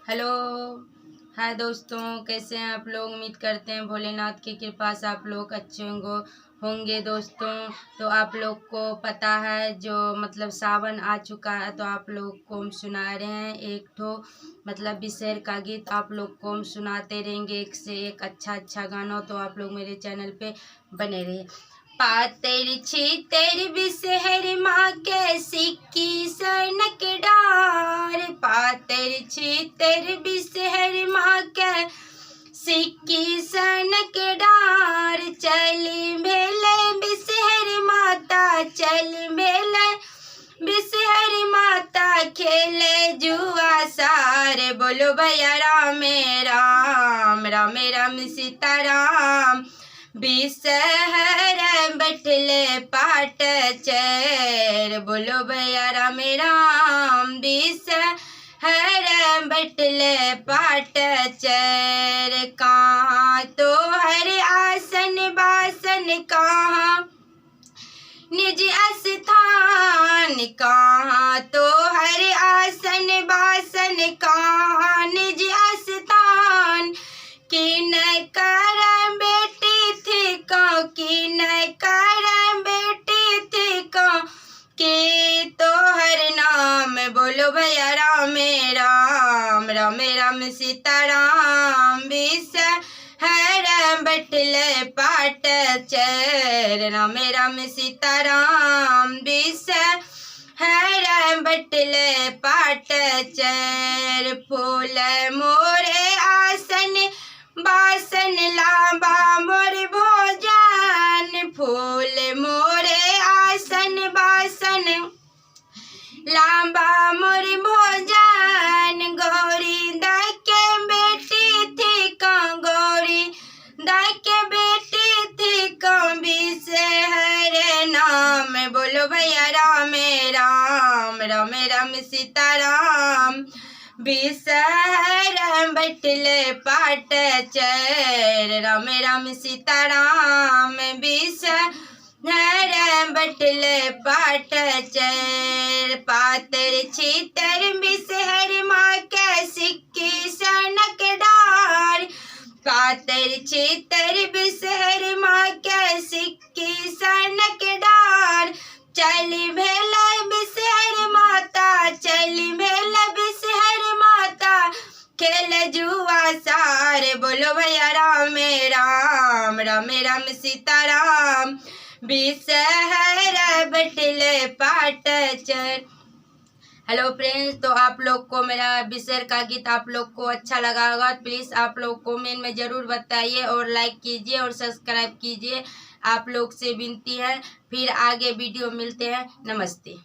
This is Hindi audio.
हेलो। हाय दोस्तों, कैसे हैं आप लोग। उम्मीद करते हैं भोलेनाथ की कृपा से आप लोग अच्छे होंगे दोस्तों। तो आप लोग को पता है जो सावन आ चुका है, तो आप लोग को हम सुना रहे हैं एक ठो विशेर का गीत। आप लोग को हम सुनाते रहेंगे एक से एक अच्छा गाना। तो आप लोग मेरे चैनल पे बने रहिए। पातर छीतर बिसहर माँ के सिक्की सनक डार। पातर छीतर बिसहर माँ के सिक्की सनक डार। चली भेले बिसहर माता, चली भेले बिसहर माता, खेले जुआ सारे। बोलो भैया राम राम, राम राम सीताराम। बिसहर बैठले पाट चैर। बोलो भैया राम राम। बिसहर बैठले पाट चैर। कहाँ तो हर आसन बासन, कहाँ निज स्थान। कहाँ तो हर आसन बासन, कहाँ निज स्थान। किन कर बेटी थी कौ, किन कर बेटी थी कौ, के तो हर नाम। बोलो भैया राम राम, राम राम सीताराम। बिसहर बैठले पाट चैर। राम राम सीताराम। बिसहर बैठले पाट चैर। फूल मोरे आसन बासन, लांबा मोर भोजन। फूल मोरे आसन बासन, लांबा मोर भोजन। गौरी दाई के बेटी थी कौ, गौरी दाई के बेटी थी कौ, बिसहर नाम। बोलो भैया राम राम, राम राम सीताराम। बिसहर बैठले पाट चैर। राम राम सीताराम। बिसहर बैठले पाट चैर। पातर छीतर बिसहर माँ के सिक्की सनक डार। पातर छीतर बिसहर माँ के सिक्की सनक डार। चली भेले बिसहर माता, चली भेले बिसहर माता, खेल जुआ सारे। बोलो भैया राम राम, राम राम सीताराम। बिसहर बैठले पाट चैर। हेलो फ्रेंड्स, तो आप लोग को मेरा बिशेर का गीत आप लोग को अच्छा लगा होगा। प्लीज़ आप लोग कमेंट में ज़रूर बताइए और लाइक कीजिए और सब्सक्राइब कीजिए। आप लोग से विनती है। फिर आगे वीडियो मिलते हैं। नमस्ते।